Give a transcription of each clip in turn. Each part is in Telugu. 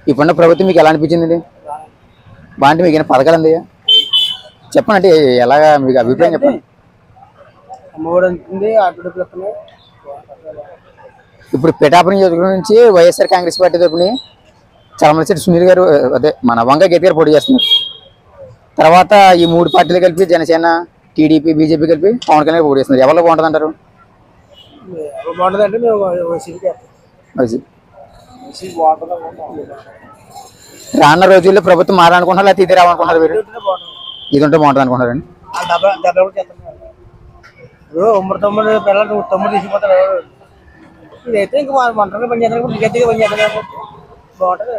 ఇప్పుడున్న ప్రభుత్వం మీకు ఎలా అనిపించింది? బాగుంటే మీకు ఏమైనా పథకాలు అంది చెప్పండి, అంటే ఎలాగా మీకు అభిప్రాయం చెప్పండి. ఇప్పుడు పిఠాపురం నియోజకవర్గం నుంచి వైఎస్ఆర్ కాంగ్రెస్ పార్టీ తరపున చలమలశెట్టి సునీల్ గారు, అదే మన వంగ గీత గారు పోటీ చేస్తున్నారు. తర్వాత ఈ మూడు పార్టీలు కలిపి జనసేన, టీడీపీ, బీజేపీ కలిపి పవన్ కళ్యాణ్ పోటీ చేస్తున్నారు. ఎవరిలో బాగుంటుంది అంటారు? రానున్న రోజుల్లో ప్రభుత్వం మారాలనుకుంటున్నారు, లేకపోతే ఇది రావాలనుకుంటున్నారు? మీరు ఇది ఉంటే బాగుంటుంది అనుకుంటారండి? ఉమ్మడి తమ్ముడు పిల్లలు తమ్ముడు తీసుకుపోతారు. ఇదైతే ఇంకా ఒంటరిగా పనిచేస్తారు. బాగుంటుంది.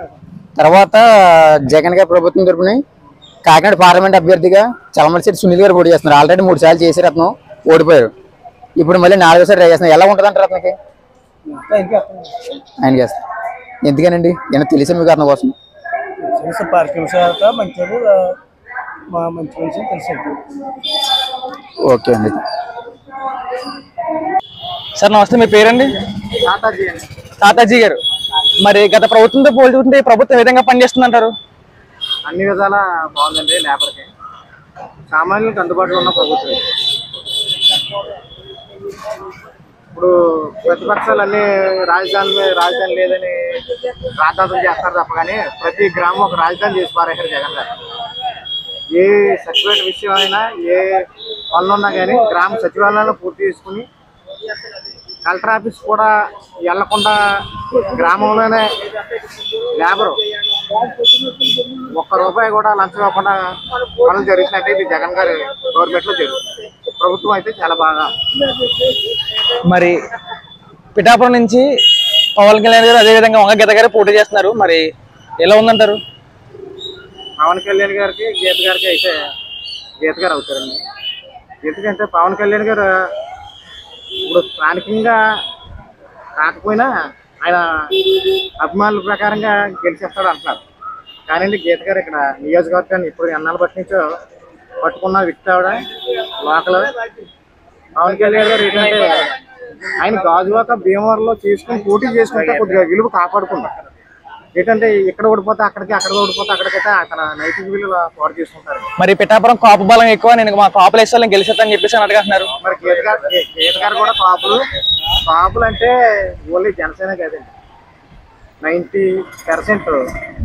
తర్వాత జగన్ గారి ప్రభుత్వం తరపున కాకినాడ పార్లమెంట్ అభ్యర్థిగా చలమలశెట్టి సునీల్ గారు పోటీ చేస్తున్నారు. ఆల్రెడీ 3 సార్లు చేశారు, అతను ఓడిపోయారు. ఇప్పుడు మళ్ళీ 4వ సారి ట్రై చేస్తున్నారు. ఎలా ఉంటుంది అంటారు అతనికి? ఆయన చేస్తారు. ఎందుకనండి? ఏమన్నా తెలిసా మీకు అతని కోసం? ఓకే అండి. సార్ నమస్తే, మీ పేరండి? తాతాజీ గారు. మరి గత ప్రభుత్వంతో పోల్చుకుంటే ప్రభుత్వం ఏ విధంగా పనిచేస్తుంది అంటారు? అన్ని విధాల బాగుందండి. లేబర్కి సామాన్యులకు అందుబాటులో ఉన్న ప్రభుత్వం. ఇప్పుడు ప్రతిపక్షాలు అన్ని రాజధాని లేదని రాద్ధాంతం చేస్తారు తప్ప కానీ ప్రతి గ్రామం ఒక రాజధాని చేసి పారేశారు జగన్ గారు. ఏ సచివాలయ విషయం అయినా, ఏ పనులు ఉన్నా కానీ గ్రామ సచివాలయాలను పూర్తి చేసుకుని కలెక్టర్ ఆఫీస్ కూడా వెళ్లకుండా గ్రామంలోనే లేబరు ₹1 కూడా లంచం ఇవ్వకుండా పనులు జరుగుతున్నట్టు ఇది జగన్ గారి గవర్నమెంట్లో జరుగుతుంది. ప్రభుత్వం అయితే చాలా బాగా. మరి పిఠాపురం నుంచి పవన్ కళ్యాణ్ గారు, అదేవిధంగా వంగ గీత గారు పోటీ చేస్తున్నారు. మరి ఎలా ఉందంటారు? పవన్ కళ్యాణ్ గారికి, గీత గారికి అయితే గీత గారు అవుతారండి. ఎందుకంటే పవన్ కళ్యాణ్ గారు ఇప్పుడు స్థానికంగా కాకపోయినా ఆయన అభిమానుల ప్రకారంగా గెలిచేస్తాడు అంటున్నారు. కానీ గీత గారు ఇక్కడ నియోజకవర్గాన్ని ఇప్పుడు ఎన్నాళ్ళ బట్టి నుంచో పట్టుకున్న వ్యక్తి ఆవిడ లోకల్. పవన్ కళ్యాణ్ గారు ఏంటంటే ఆయన గాజువాక భీమవరంలో చేసుకుని పోటీ చేసుకుంటే కొద్దిగా విలువ కాపాడుకున్నారు. ఏంటంటే ఇక్కడ ఓడిపోతే అక్కడికి, అక్కడ ఓడిపోతే అక్కడికైతే అక్కడ నైతిక విలువ పాటు చేసుకుంటారు. మరి పిఠాపురం కాపు బలం ఎక్కువ, నేను మా కాపులు వేస్తే గెలిచేస్తానని చెప్పేసి అడగంటున్నారు. మరి గీత గారు కూడా కాపులు అంటే ఓన్లీ జనసేన కాదండి, 90%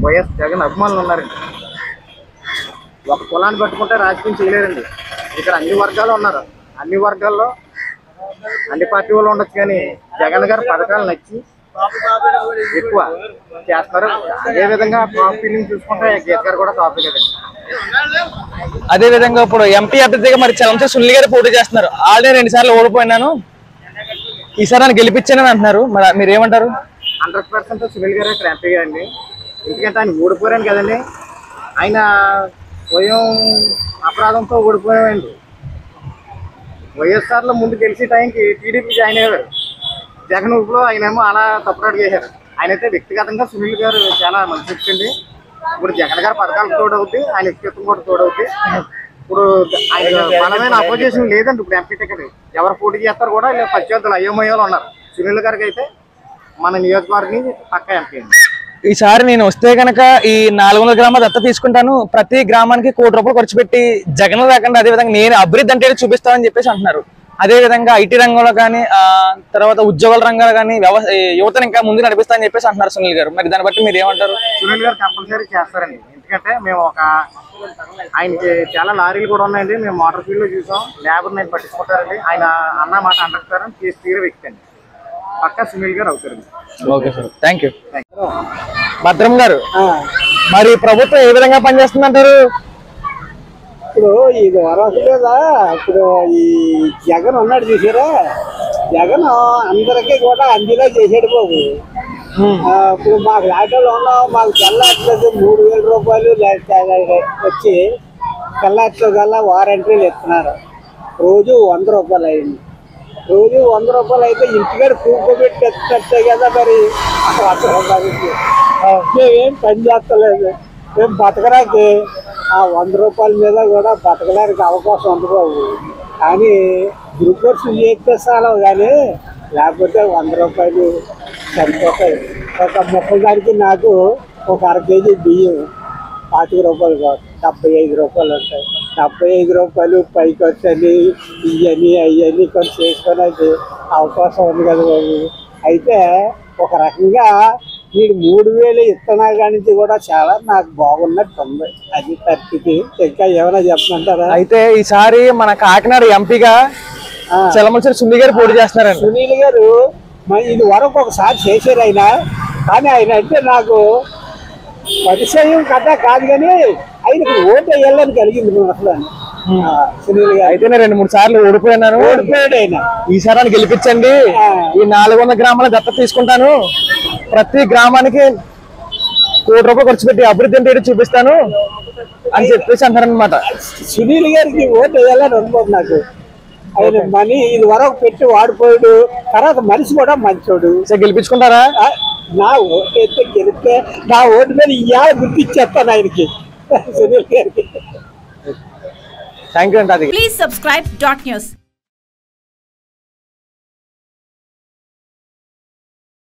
వైఎస్ జగన్ అభిమానులు ఉన్నారండి. ఒక కులాన్ని పట్టుకుంటే రాజకీయం చేయలేరండి. ఇక్కడ అన్ని వర్గాలు ఉన్నారు. అన్ని వర్గాల్లో అన్ని పార్టీ వాళ్ళు ఉండొచ్చు, కానీ జగన్ గారి పథకాలు నచ్చి ఎక్కువ చేస్తారు. అదేవిధంగా టాప్ ఫీలింగ్ చూసుకుంటే గీత గారు కూడా టాప్ కదండి. అదేవిధంగా ఇప్పుడు ఎంపీ అభ్యర్థిగా మరి చలమలశెట్టి సునీల్ గారు పోటీ చేస్తున్నారు. ఆల్రెడీ 2 సార్లు ఓడిపోయినాను, ఈసారి నన్ను గెలిపించానని అంటున్నారు. మరి మీరు ఏమంటారు? 100% సునీల్ గారు ఇక్కడ ఎంపీ అండి. ఎందుకంటే ఆయన ఓడిపోయాను కదండి, ఆయన స్వయం అపరాధంతో ఓడిపోయామండి. వైఎస్ఆర్లో ముందు గెలిచే టైంకి టీడీపీ జాయిన్ అయ్యారు. జగన్ ఊపిలో ఆయనేమో అలా తప్పురాడు చేశారు. ఆయన అయితే వ్యక్తిగతంగా సునీల్ గారు చాలా మంచి వ్యక్తి అండి. ఇప్పుడు జగన్ గారి పథకాలకు తోడవుద్ది, ఆయన వ్యక్తిత్వం కూడా తోడవుద్ది. ఇప్పుడు ఆయన బలమైన అపోజిషన్ లేదండి. ఇప్పుడు ఎంపీ టికెట్ ఎవరు పోటీ చేస్తారు కూడా ఇలా ప్రత్యర్థులు అయోమయాలు ఉన్నారు. సునీల్ గారికి అయితే మన నియోజకవర్గం పక్క ఎంపీ అండి. ఈసారి నేను వస్తే కనుక ఈ 400 గ్రామాలు దత్త తీసుకుంటాను, ప్రతి గ్రామానికి ₹1 ఖర్చు పెట్టి జగన్ రాకుండా అదేవిధంగా నేను అభివృద్ధి అంటే చూపిస్తానని చెప్పేసి అంటున్నారు. అదేవిధంగా ఐటీ రంగంలో కానీ, తర్వాత ఉద్యోగాల రంగాలు కానీ యువతను ఇంకా ముందు నడిపిస్తానని చెప్పేసి అంటున్నారు సునీల్ గారు. మరి దాన్ని బట్టి మీరు ఏమంటారు? సునీల్ గారు కంపల్సరీ చేస్తారండి. ఎందుకంటే మేము ఆయనకి చాలా లారీలు కూడా ఉన్నాయండి. మేము మోటార్ ఫీల్డ్ లో చూసాం. లేబర్ నేను పట్టించుకుంటారండి. ఆయన అన్న మాట అంటారని చేసి తీరే వ్యక్తి అండి. పక్కా సునీల్ గారు అవుతారండి. Okay sir, thank you. భద్రం గారు, మరి ప్రభుత్వం ఏ విధంగా పనిచేస్తుంది అంటారు? ఇప్పుడు ఇది వరస మీద ఇప్పుడు ఈ జగన్ ఉన్నాడు చూసారా, జగన్ అందరికీ కూడా అందిలా చేసాడు బాబు. ఇప్పుడు మాకు ఆటోలో ఉన్నాం, మాకు తెల్లాట్లేదు ₹3,000 వచ్చి తెల్లాట్లో కల్లా వారంటీలు ఇస్తున్నారు. రోజు ₹100 అయింది. రోజు ₹100 అయితే ఇంటికాడ కూకోబెట్టి ఎత్తుకొచ్చే కదా. మరి మేమేం పని చేస్తలేదు. మేము బతకడానికి ఆ ₹100 మీద కూడా బతకడానికి అవకాశం ఉంది బాబు. కానీ గ్లూకోజ్ చేస్తే చాలవు, కానీ లేకపోతే ₹100 సరిపోతాయి. ఒక మొక్క గారికి నాకు ఒక అర కేజీ బియ్యం 25 రూపాయలు కాదు, 75 రూపాయలు ఉంటాయి. 75 రూపాయలు పై ఖర్చు అని ఇవన్నీ అవన్నీ ఖర్చు చేసుకోవడానికి అవకాశం ఉంది కదా బాబు. అయితే ఒక రకంగా వీడు 3000 ఇస్తున్నా కానీ కూడా చాలా నాకు బాగున్నట్టు ఉంది. అది పరిస్థితి. ఇంకా ఏమైనా చెప్పమంటారా? అయితే ఈసారి మన కాకినాడ ఎంపీగా చలమలసిరి సునీల్ గారు పోటీ చేస్తున్నారండి. సునీల్ గారు ఇది వరకు ఒకసారి చేశారు ఆయన, కానీ ఆయన అంటే నాకు పరిచయం కథ కాదు, కానీ ఆయనకు ఓటు వేయాలని కలిగింది అసలు. సునీల్ గారు అయితే నేను 2-3 సార్లు ఓడిపోయాడు ఆయన. ఈసారి అని గెలిపించండి, ఈ 400 గ్రామాల దత్తత తీసుకుంటాను, ప్రతి గ్రామానికి 1 కోటి రూపాయలు ఖర్చు పెట్టి అభివృద్ధి అంటే చూపిస్తాను అని చెప్పేసి అంటారనమాట. సునీల్ గారికి ఓటు వేయాలని అనుకోదు నాకు. ఆయన మనీ ఇది వరకు పెట్టి వాడిపోయాడు, తర్వాత మనిషి కూడా మంచోడు. గెలిపించుకుంటారా? నా ఓటు అయితే గెలిస్తే నా ఓటు మీద ఇవాళ గుర్తిచ్చేస్తాను ఆయనకి, సునీల్ గారికి. థ్యాంక్ యూ అండి. Please subscribe Dot News.